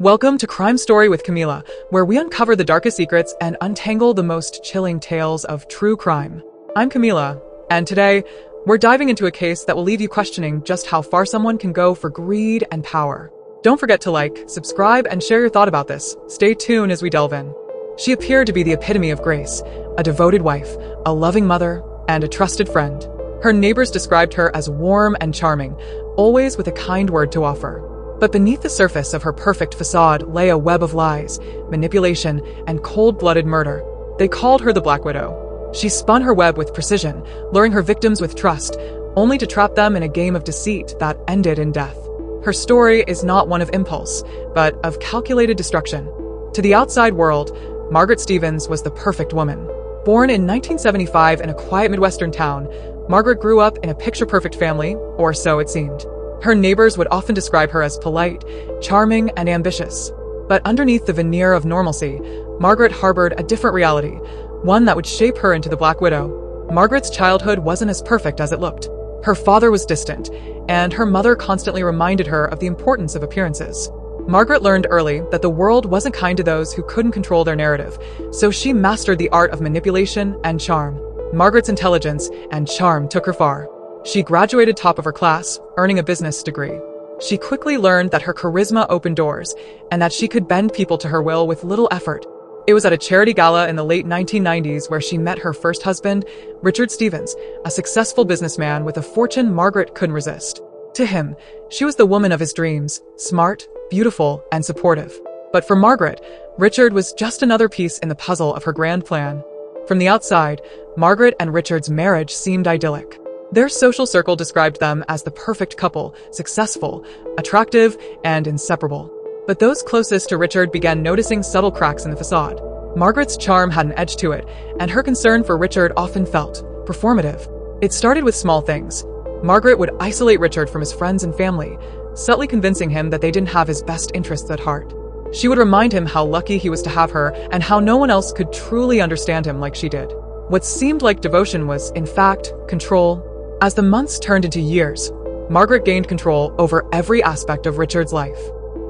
Welcome to Crime Story with Camila, where we uncover the darkest secrets and untangle the most chilling tales of true crime. I'm Camila, and today, we're diving into a case that will leave you questioning just how far someone can go for greed and power. Don't forget to like, subscribe, and share your thought about this. Stay tuned as we delve in. She appeared to be the epitome of grace, a devoted wife, a loving mother, and a trusted friend. Her neighbors described her as warm and charming, always with a kind word to offer. But beneath the surface of her perfect facade lay a web of lies, manipulation, and cold-blooded murder. They called her the Black Widow. She spun her web with precision, luring her victims with trust, only to trap them in a game of deceit that ended in death. Her story is not one of impulse, but of calculated destruction. To the outside world, Margaret Stevens was the perfect woman. Born in 1975 in a quiet Midwestern town, Margaret grew up in a picture-perfect family, or so it seemed. Her neighbors would often describe her as polite, charming, and ambitious. But underneath the veneer of normalcy, Margaret harbored a different reality, one that would shape her into the Black Widow. Margaret's childhood wasn't as perfect as it looked. Her father was distant, and her mother constantly reminded her of the importance of appearances. Margaret learned early that the world wasn't kind to those who couldn't control their narrative, so she mastered the art of manipulation and charm. Margaret's intelligence and charm took her far. She graduated top of her class, earning a business degree. She quickly learned that her charisma opened doors, and that she could bend people to her will with little effort. It was at a charity gala in the late 1990s where she met her first husband, Richard Stevens, a successful businessman with a fortune Margaret couldn't resist. To him, she was the woman of his dreams, smart, beautiful, and supportive. But for Margaret, Richard was just another piece in the puzzle of her grand plan. From the outside, Margaret and Richard's marriage seemed idyllic. Their social circle described them as the perfect couple, successful, attractive, and inseparable. But those closest to Richard began noticing subtle cracks in the facade. Margaret's charm had an edge to it, and her concern for Richard often felt performative. It started with small things. Margaret would isolate Richard from his friends and family, subtly convincing him that they didn't have his best interests at heart. She would remind him how lucky he was to have her and how no one else could truly understand him like she did. What seemed like devotion was, in fact, control. As the months turned into years, Margaret gained control over every aspect of Richard's life.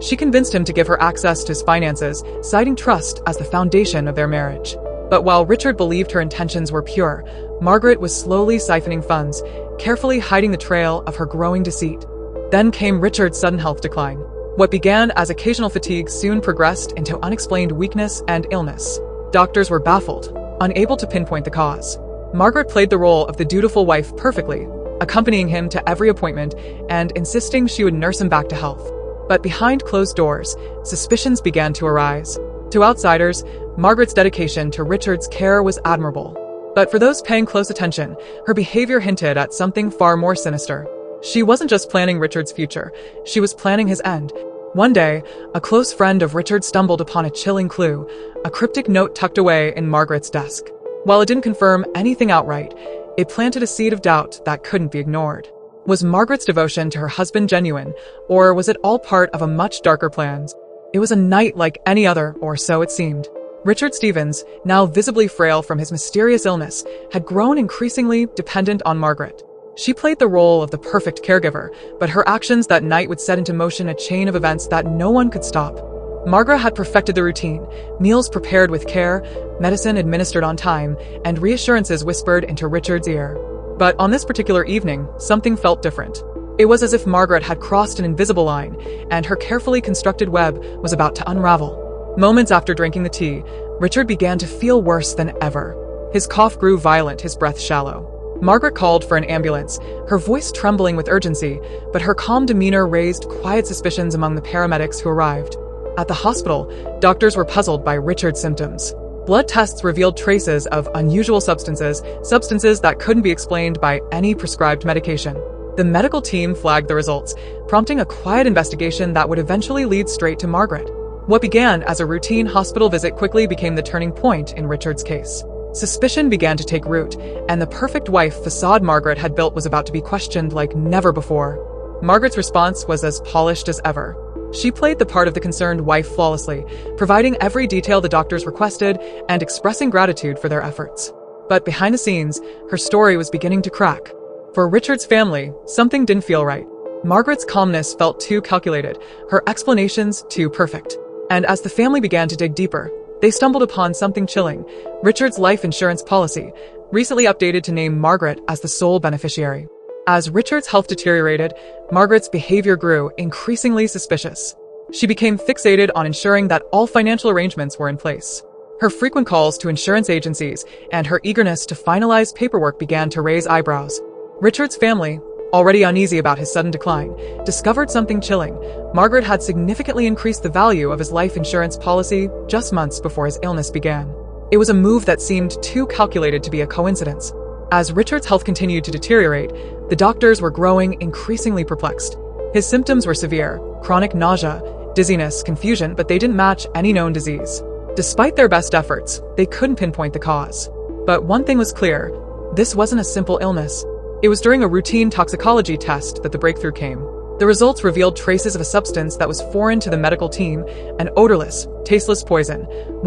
She convinced him to give her access to his finances, citing trust as the foundation of their marriage. But while Richard believed her intentions were pure, Margaret was slowly siphoning funds, carefully hiding the trail of her growing deceit. Then came Richard's sudden health decline. What began as occasional fatigue soon progressed into unexplained weakness and illness. Doctors were baffled, unable to pinpoint the cause. Margaret played the role of the dutiful wife perfectly, accompanying him to every appointment and insisting she would nurse him back to health. But behind closed doors, suspicions began to arise. To outsiders, Margaret's dedication to Richard's care was admirable. But for those paying close attention, her behavior hinted at something far more sinister. She wasn't just planning Richard's future, she was planning his end. One day, a close friend of Richard stumbled upon a chilling clue, a cryptic note tucked away in Margaret's desk. While it didn't confirm anything outright, it planted a seed of doubt that couldn't be ignored. Was Margaret's devotion to her husband genuine, or was it all part of a much darker plan? It was a night like any other, or so it seemed. Richard Stevens, now visibly frail from his mysterious illness, had grown increasingly dependent on Margaret. She played the role of the perfect caregiver, but her actions that night would set into motion a chain of events that no one could stop. Margaret had perfected the routine, meals prepared with care, medicine administered on time, and reassurances whispered into Richard's ear. But on this particular evening, something felt different. It was as if Margaret had crossed an invisible line, and her carefully constructed web was about to unravel. Moments after drinking the tea, Richard began to feel worse than ever. His cough grew violent, his breath shallow. Margaret called for an ambulance, her voice trembling with urgency, but her calm demeanor raised quiet suspicions among the paramedics who arrived. At the hospital, doctors were puzzled by Richard's symptoms. Blood tests revealed traces of unusual substances that couldn't be explained by any prescribed medication. The medical team flagged the results, prompting a quiet investigation that would eventually lead straight to Margaret. What began as a routine hospital visit quickly became the turning point in Richard's case. Suspicion began to take root, and the perfect wife facade Margaret had built was about to be questioned like never before. Margaret's response was as polished as ever. She played the part of the concerned wife flawlessly, providing every detail the doctors requested and expressing gratitude for their efforts. But behind the scenes, her story was beginning to crack. For Richard's family, something didn't feel right. Margaret's calmness felt too calculated, her explanations too perfect. And as the family began to dig deeper, they stumbled upon something chilling: Richard's life insurance policy, recently updated to name Margaret as the sole beneficiary. As Richard's health deteriorated, Margaret's behavior grew increasingly suspicious. She became fixated on ensuring that all financial arrangements were in place. Her frequent calls to insurance agencies and her eagerness to finalize paperwork began to raise eyebrows. Richard's family, already uneasy about his sudden decline, discovered something chilling. Margaret had significantly increased the value of his life insurance policy just months before his illness began. It was a move that seemed too calculated to be a coincidence. As Richard's health continued to deteriorate, the doctors were growing increasingly perplexed. His symptoms were severe: chronic nausea, dizziness, confusion, but they didn't match any known disease. Despite their best efforts, they couldn't pinpoint the cause. But one thing was clear: this wasn't a simple illness. It was during a routine toxicology test that the breakthrough came. The results revealed traces of a substance that was foreign to the medical team: an odorless, tasteless poison,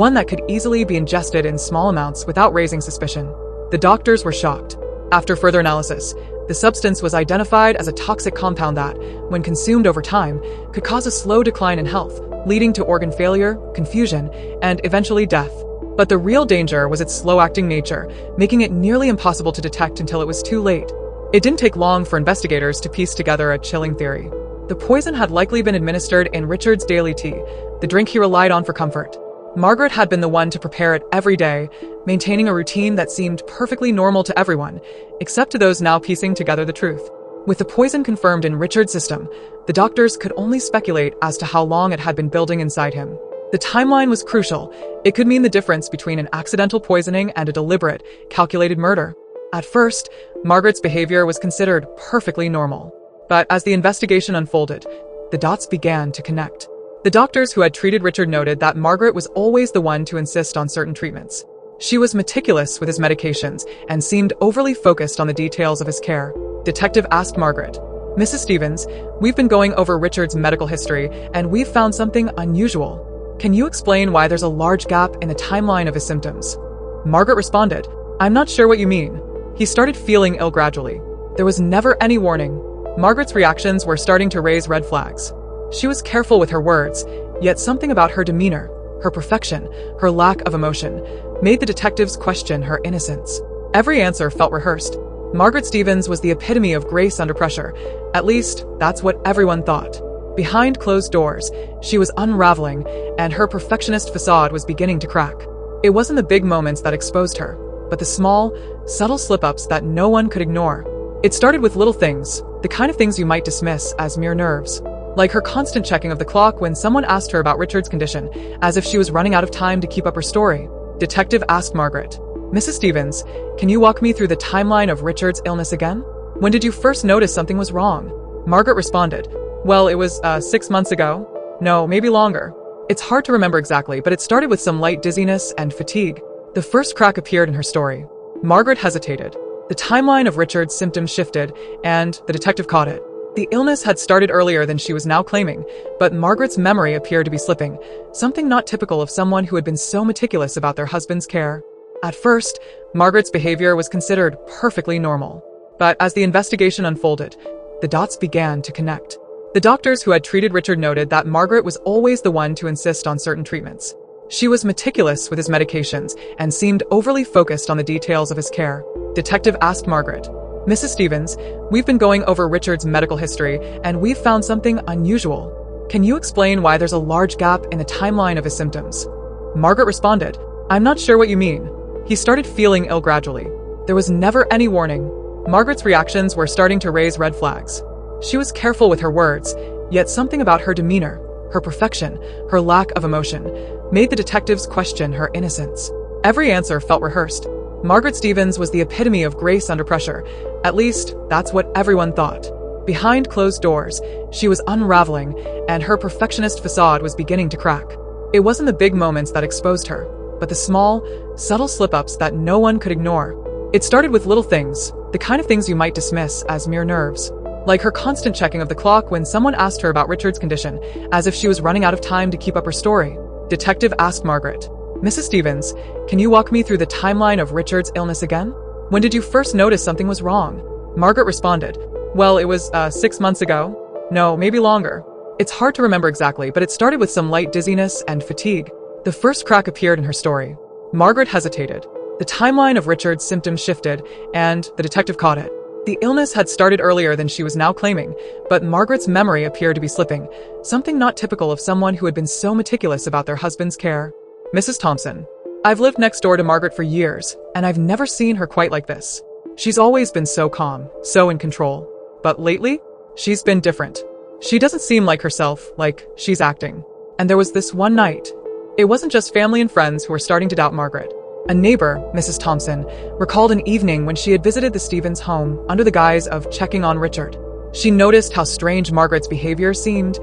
one that could easily be ingested in small amounts without raising suspicion. The doctors were shocked. After further analysis, the substance was identified as a toxic compound that, when consumed over time, could cause a slow decline in health, leading to organ failure, confusion, and eventually death. But the real danger was its slow-acting nature, making it nearly impossible to detect until it was too late. It didn't take long for investigators to piece together a chilling theory. The poison had likely been administered in Richard's daily tea, the drink he relied on for comfort. Margaret had been the one to prepare it every day, maintaining a routine that seemed perfectly normal to everyone, except to those now piecing together the truth. With the poison confirmed in Richard's system, the doctors could only speculate as to how long it had been building inside him. The timeline was crucial. It could mean the difference between an accidental poisoning and a deliberate, calculated murder. At first, Margaret's behavior was considered perfectly normal. But as the investigation unfolded, the dots began to connect. The doctors who had treated Richard noted that Margaret was always the one to insist on certain treatments. She was meticulous with his medications and seemed overly focused on the details of his care. Detective asked Margaret, "Mrs. Stevens, we've been going over Richard's medical history, and we've found something unusual. Can you explain why there's a large gap in the timeline of his symptoms?" Margaret responded, "I'm not sure what you mean. He started feeling ill gradually. There was never any warning." Margaret's reactions were starting to raise red flags. She was careful with her words, yet something about her demeanor, her perfection, her lack of emotion, made the detectives question her innocence. Every answer felt rehearsed. Margaret Stevens was the epitome of grace under pressure. At least, that's what everyone thought. Behind closed doors, she was unraveling, and her perfectionist facade was beginning to crack. It wasn't the big moments that exposed her, but the small, subtle slip-ups that no one could ignore. It started with little things, the kind of things you might dismiss as mere nerves. Like her constant checking of the clock when someone asked her about Richard's condition, as if she was running out of time to keep up her story. Detective asked Margaret, "Mrs. Stevens, can you walk me through the timeline of Richard's illness again? When did you first notice something was wrong?" Margaret responded, "Well, it was 6 months ago. No, maybe longer. It's hard to remember exactly, but it started with some light dizziness and fatigue." The first crack appeared in her story. Margaret hesitated. The timeline of Richard's symptoms shifted, and the detective caught it. The illness had started earlier than she was now claiming, but Margaret's memory appeared to be slipping, something not typical of someone who had been so meticulous about their husband's care. At first, Margaret's behavior was considered perfectly normal. But as the investigation unfolded, the dots began to connect. The doctors who had treated Richard noted that Margaret was always the one to insist on certain treatments. She was meticulous with his medications and seemed overly focused on the details of his care. Detective asked Margaret, "Mrs. Stevens, we've been going over Richard's medical history, and we've found something unusual. Can you explain why there's a large gap in the timeline of his symptoms?" Margaret responded, "I'm not sure what you mean. He started feeling ill gradually. There was never any warning." Margaret's reactions were starting to raise red flags. She was careful with her words, yet something about her demeanor, her perfection, her lack of emotion, made the detectives question her innocence. Every answer felt rehearsed. Margaret Stevens was the epitome of grace under pressure. At least, that's what everyone thought. Behind closed doors, she was unraveling, and her perfectionist facade was beginning to crack. It wasn't the big moments that exposed her, but the small, subtle slip-ups that no one could ignore. It started with little things, the kind of things you might dismiss as mere nerves. Like her constant checking of the clock when someone asked her about Richard's condition, as if she was running out of time to keep up her story. Detective asked Margaret, "Mrs. Stevens, can you walk me through the timeline of Richard's illness again? When did you first notice something was wrong?" Margaret responded, "Well, it was 6 months ago. No, maybe longer." It's hard to remember exactly, but it started with some light dizziness and fatigue. The first crack appeared in her story. Margaret hesitated. The timeline of Richard's symptoms shifted, and the detective caught it. The illness had started earlier than she was now claiming, but Margaret's memory appeared to be slipping, something not typical of someone who had been so meticulous about their husband's care. Mrs. Thompson. I've lived next door to Margaret for years, and I've never seen her quite like this. She's always been so calm, so in control. But lately, she's been different. She doesn't seem like herself, like she's acting. And there was this one night. It wasn't just family and friends who were starting to doubt Margaret. A neighbor, Mrs. Thompson, recalled an evening when she had visited the Stevens home under the guise of checking on Richard. She noticed how strange Margaret's behavior seemed,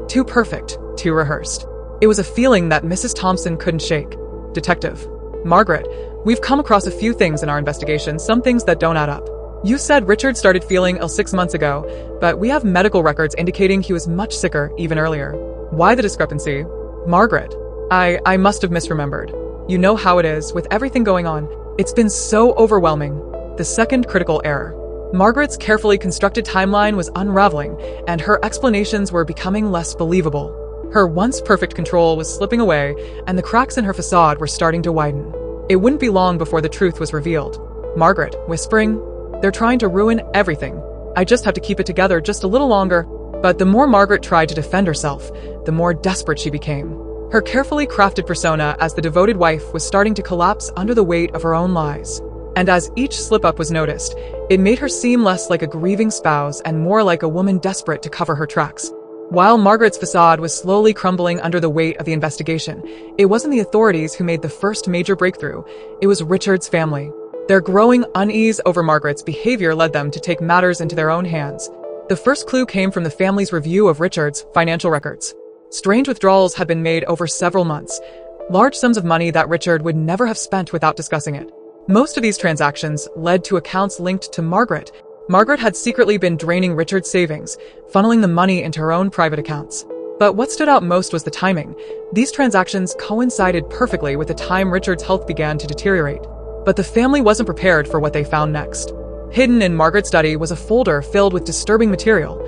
too perfect, too rehearsed. It was a feeling that Mrs. Thompson couldn't shake. Detective. Margaret, we've come across a few things in our investigation, some things that don't add up. You said Richard started feeling ill 6 months ago, but we have medical records indicating he was much sicker even earlier. Why the discrepancy? Margaret, I must have misremembered. You know how it is, with everything going on. It's been so overwhelming. The second critical error. Margaret's carefully constructed timeline was unraveling, and her explanations were becoming less believable. Her once perfect control was slipping away, and the cracks in her facade were starting to widen. It wouldn't be long before the truth was revealed. Margaret, whispering, "They're trying to ruin everything. I just have to keep it together just a little longer." But the more Margaret tried to defend herself, the more desperate she became. Her carefully crafted persona as the devoted wife was starting to collapse under the weight of her own lies. And as each slip-up was noticed, it made her seem less like a grieving spouse and more like a woman desperate to cover her tracks. While Margaret's facade was slowly crumbling under the weight of the investigation, it wasn't the authorities who made the first major breakthrough. It was Richard's family. Their growing unease over Margaret's behavior led them to take matters into their own hands. The first clue came from the family's review of Richard's financial records. Strange withdrawals had been made over several months, large sums of money that Richard would never have spent without discussing it. Most of these transactions led to accounts linked to Margaret. Margaret had secretly been draining Richard's savings, funneling the money into her own private accounts. But what stood out most was the timing. These transactions coincided perfectly with the time Richard's health began to deteriorate. But the family wasn't prepared for what they found next. Hidden in Margaret's study was a folder filled with disturbing material,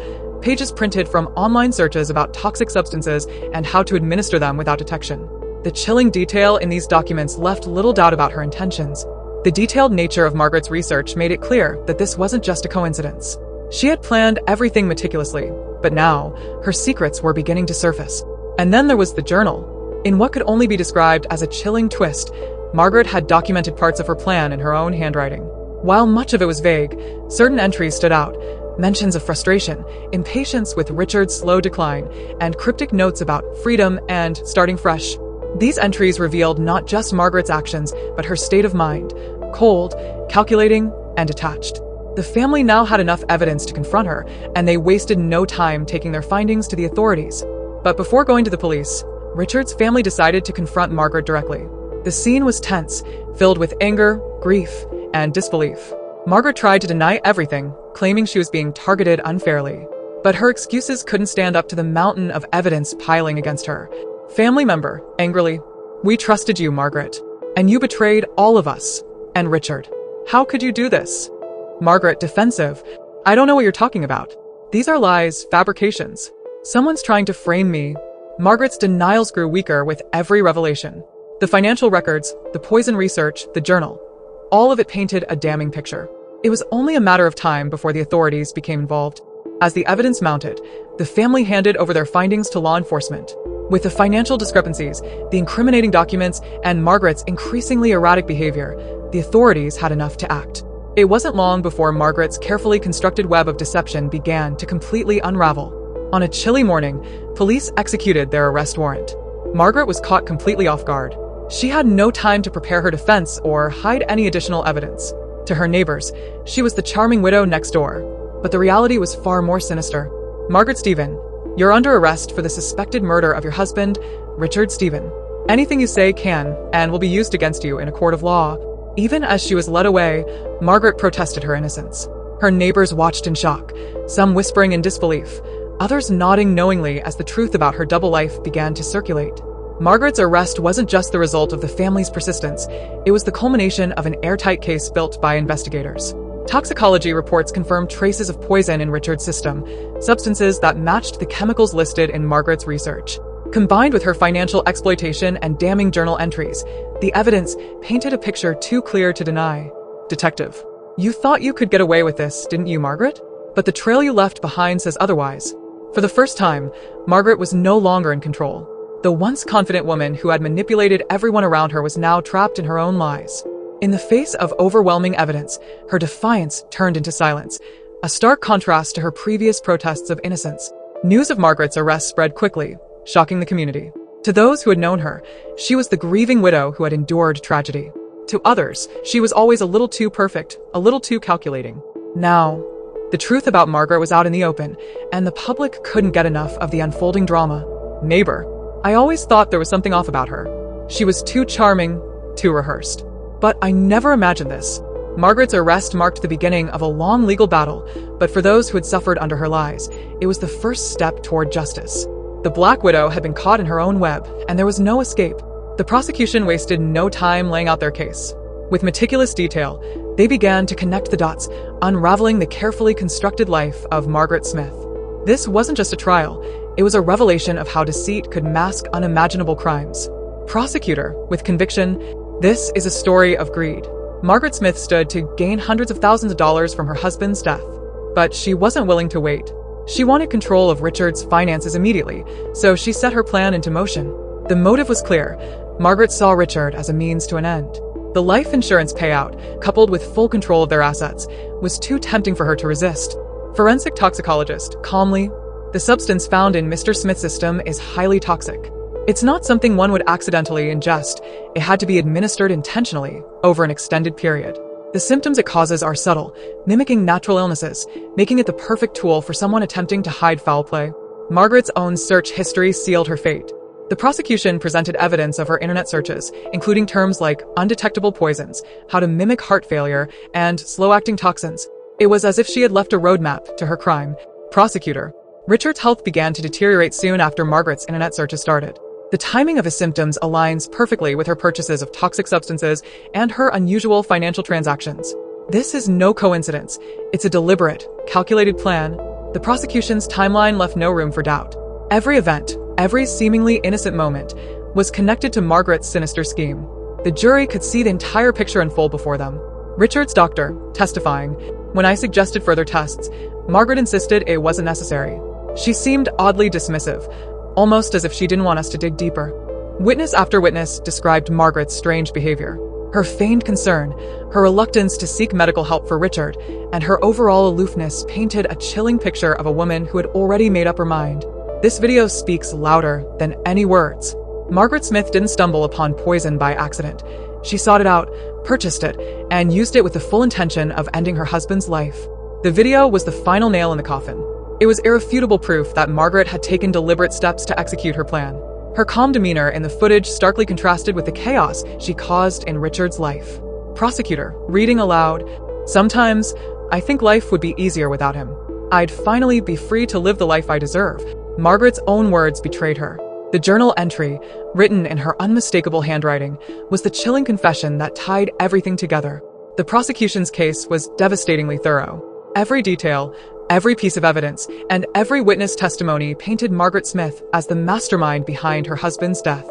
pages printed from online searches about toxic substances and how to administer them without detection. The chilling detail in these documents left little doubt about her intentions. The detailed nature of Margaret's research made it clear that this wasn't just a coincidence. She had planned everything meticulously, but now, her secrets were beginning to surface. And then there was the journal. In what could only be described as a chilling twist, Margaret had documented parts of her plan in her own handwriting. While much of it was vague, certain entries stood out. Mentions of frustration, impatience with Richard's slow decline, and cryptic notes about freedom and starting fresh. These entries revealed not just Margaret's actions, but her state of mind, cold, calculating, and detached. The family now had enough evidence to confront her, and they wasted no time taking their findings to the authorities. But before going to the police, Richard's family decided to confront Margaret directly. The scene was tense, filled with anger, grief, and disbelief. Margaret tried to deny everything, claiming she was being targeted unfairly. But her excuses couldn't stand up to the mountain of evidence piling against her. Family member, angrily, "We trusted you, Margaret, and you betrayed all of us. And Richard, how could you do this?" Margaret, defensive, "I don't know what you're talking about. These are lies, fabrications. Someone's trying to frame me." Margaret's denials grew weaker with every revelation. The financial records, the poison research, the journal. All of it painted a damning picture. It was only a matter of time before the authorities became involved. As the evidence mounted, the family handed over their findings to law enforcement. With the financial discrepancies, the incriminating documents, and Margaret's increasingly erratic behavior, the authorities had enough to act. It wasn't long before Margaret's carefully constructed web of deception began to completely unravel. On a chilly morning, police executed their arrest warrant. Margaret was caught completely off guard. She had no time to prepare her defense or hide any additional evidence. To her neighbors, she was the charming widow next door. But the reality was far more sinister. "Margaret Stephen, you're under arrest for the suspected murder of your husband, Richard Stephen. Anything you say can and will be used against you in a court of law." Even as she was led away, Margaret protested her innocence. Her neighbors watched in shock, some whispering in disbelief, others nodding knowingly as the truth about her double life began to circulate. Margaret's arrest wasn't just the result of the family's persistence, it was the culmination of an airtight case built by investigators. Toxicology reports confirmed traces of poison in Richard's system, substances that matched the chemicals listed in Margaret's research. Combined with her financial exploitation and damning journal entries, the evidence painted a picture too clear to deny. Detective: you thought you could get away with this, didn't you, Margaret? But the trail you left behind says otherwise. For the first time, Margaret was no longer in control. The once confident woman who had manipulated everyone around her was now trapped in her own lies. In the face of overwhelming evidence, her defiance turned into silence, a stark contrast to her previous protests of innocence. News of Margaret's arrest spread quickly, shocking the community. To those who had known her, she was the grieving widow who had endured tragedy. To others, she was always a little too perfect, a little too calculating. Now, the truth about Margaret was out in the open, and the public couldn't get enough of the unfolding drama. Neighbor: I always thought there was something off about her. She was too charming, too rehearsed. But I never imagined this. Margaret's arrest marked the beginning of a long legal battle, but for those who had suffered under her lies, it was the first step toward justice. The Black Widow had been caught in her own web, and there was no escape. The prosecution wasted no time laying out their case. With meticulous detail, they began to connect the dots, unraveling the carefully constructed life of Margaret Smith. This wasn't just a trial, it was a revelation of how deceit could mask unimaginable crimes. Prosecutor: with conviction, this is a story of greed. Margaret Smith stood to gain hundreds of thousands of dollars from her husband's death. But she wasn't willing to wait. She wanted control of Richard's finances immediately, so she set her plan into motion. The motive was clear. Margaret saw Richard as a means to an end. The life insurance payout, coupled with full control of their assets, was too tempting for her to resist. Forensic toxicologist: calmly, the substance found in Mr. Smith's system is highly toxic. It's not something one would accidentally ingest. It had to be administered intentionally, over an extended period. The symptoms it causes are subtle, mimicking natural illnesses, making it the perfect tool for someone attempting to hide foul play. Margaret's own search history sealed her fate. The prosecution presented evidence of her internet searches, including terms like undetectable poisons, how to mimic heart failure, and slow-acting toxins. It was as if she had left a roadmap to her crime. Prosecutor: Richard's health began to deteriorate soon after Margaret's internet searches started. The timing of his symptoms aligns perfectly with her purchases of toxic substances and her unusual financial transactions. This is no coincidence. It's a deliberate, calculated plan. The prosecution's timeline left no room for doubt. Every event, every seemingly innocent moment, was connected to Margaret's sinister scheme. The jury could see the entire picture unfold before them. Richard's doctor, testifying: when I suggested further tests, Margaret insisted it wasn't necessary. She seemed oddly dismissive, almost as if she didn't want us to dig deeper. Witness after witness described Margaret's strange behavior. Her feigned concern, her reluctance to seek medical help for Richard, and her overall aloofness painted a chilling picture of a woman who had already made up her mind. This video speaks louder than any words. Margaret Smith didn't stumble upon poison by accident. She sought it out, purchased it, and used it with the full intention of ending her husband's life. The video was the final nail in the coffin. It was irrefutable proof that Margaret had taken deliberate steps to execute her plan. Her calm demeanor in the footage starkly contrasted with the chaos she caused in Richard's life. Prosecutor, reading aloud: sometimes, I think life would be easier without him. I'd finally be free to live the life I deserve. Margaret's own words betrayed her. The journal entry, written in her unmistakable handwriting, was the chilling confession that tied everything together. The prosecution's case was devastatingly thorough. Every detail, every piece of evidence, and every witness testimony painted Margaret Smith as the mastermind behind her husband's death.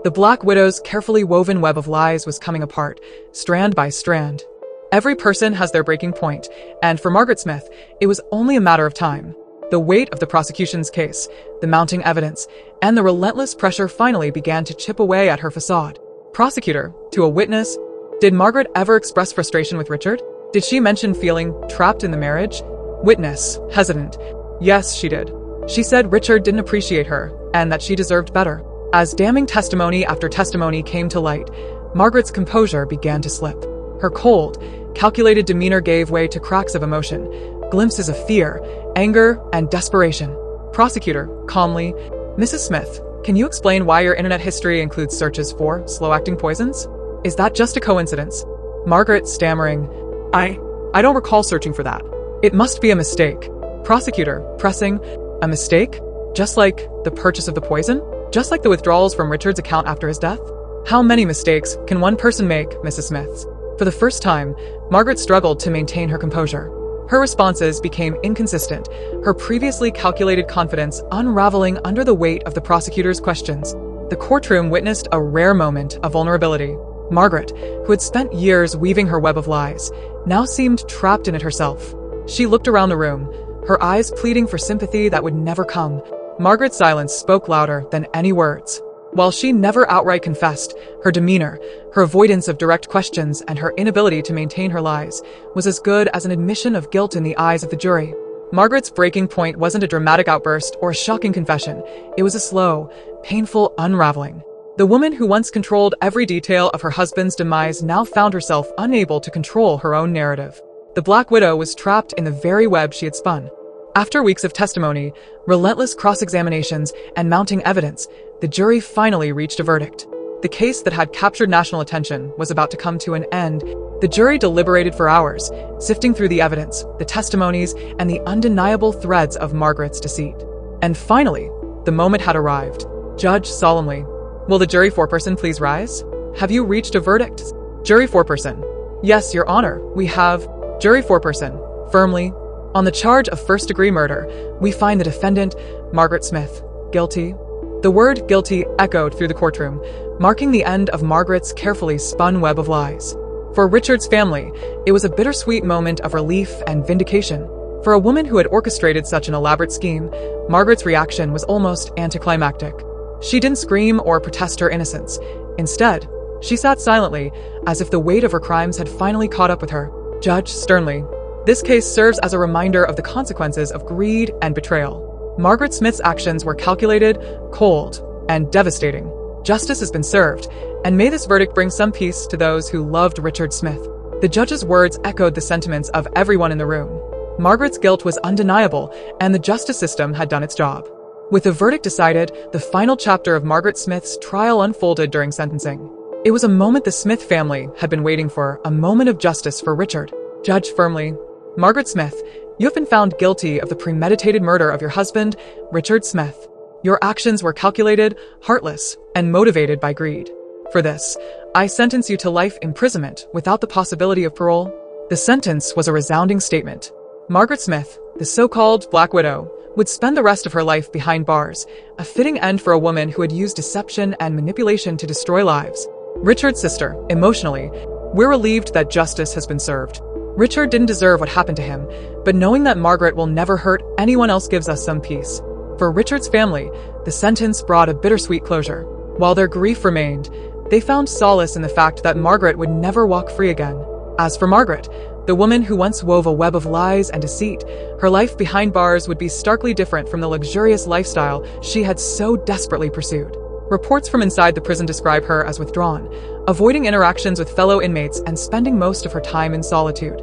The Black Widow's carefully woven web of lies was coming apart, strand by strand. Every person has their breaking point, and for Margaret Smith, it was only a matter of time. The weight of the prosecution's case, the mounting evidence, and the relentless pressure finally began to chip away at her facade. Prosecutor, to a witness: did Margaret ever express frustration with Richard? Did she mention feeling trapped in the marriage? Witness, hesitant: yes, she did. She said Richard didn't appreciate her, and that she deserved better. As damning testimony after testimony came to light, Margaret's composure began to slip. Her cold, calculated demeanor gave way to cracks of emotion, glimpses of fear, anger, and desperation. Prosecutor, calmly: Mrs. Smith, can you explain why your internet history includes searches for slow-acting poisons? Is that just a coincidence? Margaret, stammering: I don't recall searching for that. It must be a mistake. Prosecutor, pressing: a mistake? Just like the purchase of the poison? Just like the withdrawals from Richard's account after his death? How many mistakes can one person make, Mrs. Smith? For the first time, Margaret struggled to maintain her composure. Her responses became inconsistent, her previously calculated confidence unraveling under the weight of the prosecutor's questions. The courtroom witnessed a rare moment of vulnerability. Margaret, who had spent years weaving her web of lies, now seemed trapped in it herself. She looked around the room, her eyes pleading for sympathy that would never come. Margaret's silence spoke louder than any words. While she never outright confessed, her demeanor, her avoidance of direct questions, and her inability to maintain her lies was as good as an admission of guilt in the eyes of the jury. Margaret's breaking point wasn't a dramatic outburst or a shocking confession. It was a slow, painful unraveling. The woman who once controlled every detail of her husband's demise now found herself unable to control her own narrative. The Black Widow was trapped in the very web she had spun. After weeks of testimony, relentless cross-examinations, and mounting evidence, the jury finally reached a verdict. The case that had captured national attention was about to come to an end. The jury deliberated for hours, sifting through the evidence, the testimonies, and the undeniable threads of Margaret's deceit. And finally, the moment had arrived. Judge solemnly, "Will the jury foreperson please rise? Have you reached a verdict?" Jury foreperson, "Yes, Your Honor, we have." Jury foreperson, firmly, "On the charge of first-degree murder, we find the defendant, Margaret Smith, guilty." The word guilty echoed through the courtroom, marking the end of Margaret's carefully spun web of lies. For Richard's family, it was a bittersweet moment of relief and vindication. For a woman who had orchestrated such an elaborate scheme, Margaret's reaction was almost anticlimactic. She didn't scream or protest her innocence. Instead, she sat silently, as if the weight of her crimes had finally caught up with her. Judge sternly, "This case serves as a reminder of the consequences of greed and betrayal. Margaret Smith's actions were calculated, cold, and devastating. Justice has been served, and may this verdict bring some peace to those who loved Richard Smith." The judge's words echoed the sentiments of everyone in the room. Margaret's guilt was undeniable, and the justice system had done its job. With the verdict decided, the final chapter of Margaret Smith's trial unfolded during sentencing. It was a moment the Smith family had been waiting for, a moment of justice for Richard. Judge firmly, "Margaret Smith, you have been found guilty of the premeditated murder of your husband, Richard Smith. Your actions were calculated, heartless, and motivated by greed. For this, I sentence you to life imprisonment without the possibility of parole." The sentence was a resounding statement. Margaret Smith, the so-called Black Widow, would spend the rest of her life behind bars, a fitting end for a woman who had used deception and manipulation to destroy lives. Richard's sister, emotionally, "We're relieved that justice has been served. Richard didn't deserve what happened to him, but knowing that Margaret will never hurt anyone else gives us some peace." For Richard's family, the sentence brought a bittersweet closure. While their grief remained, they found solace in the fact that Margaret would never walk free again. As for Margaret, the woman who once wove a web of lies and deceit, her life behind bars would be starkly different from the luxurious lifestyle she had so desperately pursued. Reports from inside the prison describe her as withdrawn, avoiding interactions with fellow inmates and spending most of her time in solitude.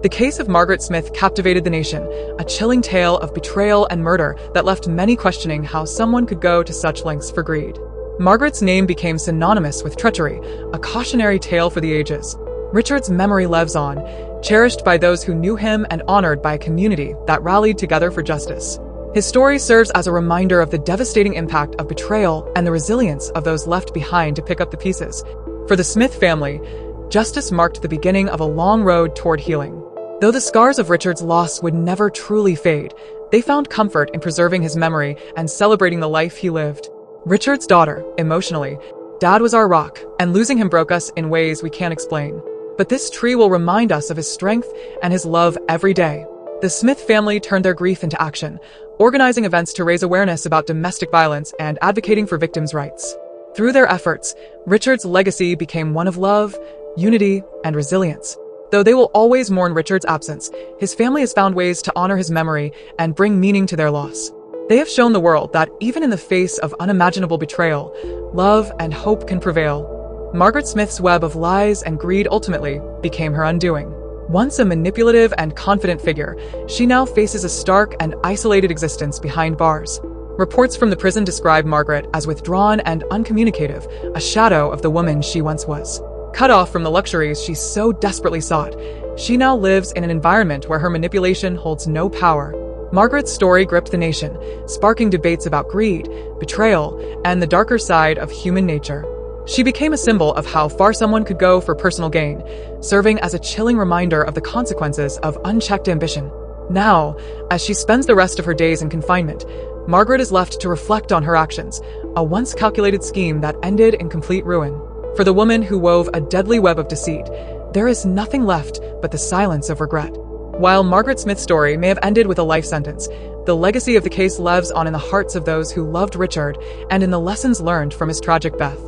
The case of Margaret Smith captivated the nation, a chilling tale of betrayal and murder that left many questioning how someone could go to such lengths for greed. Margaret's name became synonymous with treachery, a cautionary tale for the ages. Richard's memory lives on, cherished by those who knew him and honored by a community that rallied together for justice. His story serves as a reminder of the devastating impact of betrayal and the resilience of those left behind to pick up the pieces. For the Smith family, justice marked the beginning of a long road toward healing. Though the scars of Richard's loss would never truly fade, they found comfort in preserving his memory and celebrating the life he lived. Richard's daughter, emotionally, "Dad was our rock, and losing him broke us in ways we can't explain. But this tree will remind us of his strength and his love every day." The Smith family turned their grief into action, organizing events to raise awareness about domestic violence and advocating for victims' rights. Through their efforts, Richard's legacy became one of love, unity, and resilience. Though they will always mourn Richard's absence, his family has found ways to honor his memory and bring meaning to their loss. They have shown the world that even in the face of unimaginable betrayal, love and hope can prevail. Margaret Smith's web of lies and greed ultimately became her undoing. Once a manipulative and confident figure, she now faces a stark and isolated existence behind bars. Reports from the prison describe Margaret as withdrawn and uncommunicative, a shadow of the woman she once was. Cut off from the luxuries she so desperately sought, she now lives in an environment where her manipulation holds no power. Margaret's story gripped the nation, sparking debates about greed, betrayal, and the darker side of human nature. She became a symbol of how far someone could go for personal gain, serving as a chilling reminder of the consequences of unchecked ambition. Now, as she spends the rest of her days in confinement, Margaret is left to reflect on her actions, a once calculated scheme that ended in complete ruin. For the woman who wove a deadly web of deceit, there is nothing left but the silence of regret. While Margaret Smith's story may have ended with a life sentence, the legacy of the case lives on in the hearts of those who loved Richard and in the lessons learned from his tragic death.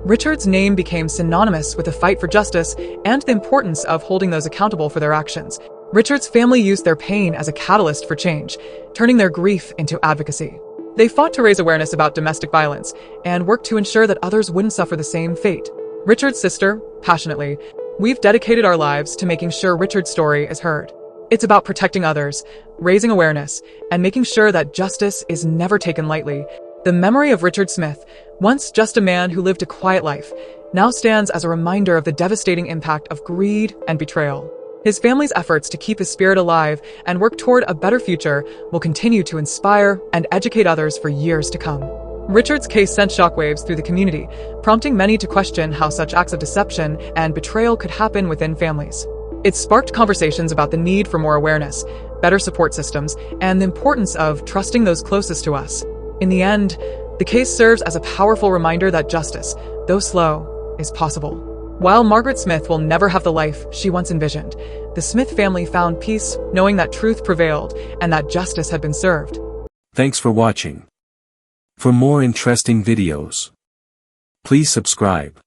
Richard's name became synonymous with the fight for justice and the importance of holding those accountable for their actions. Richard's family used their pain as a catalyst for change, turning their grief into advocacy. They fought to raise awareness about domestic violence and worked to ensure that others wouldn't suffer the same fate. Richard's sister, passionately, we've dedicated our lives to making sure Richard's story is heard. It's about protecting others, raising awareness, and making sure that justice is never taken lightly. The memory of Richard Smith, once just a man who lived a quiet life, now stands as a reminder of the devastating impact of greed and betrayal. His family's efforts to keep his spirit alive and work toward a better future will continue to inspire and educate others for years to come. Richard's case sent shockwaves through the community, prompting many to question how such acts of deception and betrayal could happen within families. It sparked conversations about the need for more awareness, better support systems, and the importance of trusting those closest to us. In the end, the case serves as a powerful reminder that justice, though slow, is possible. While Margaret Smith will never have the life she once envisioned, the Smith family found peace knowing that truth prevailed and that justice had been served. Thanks for watching. For more interesting videos, please subscribe.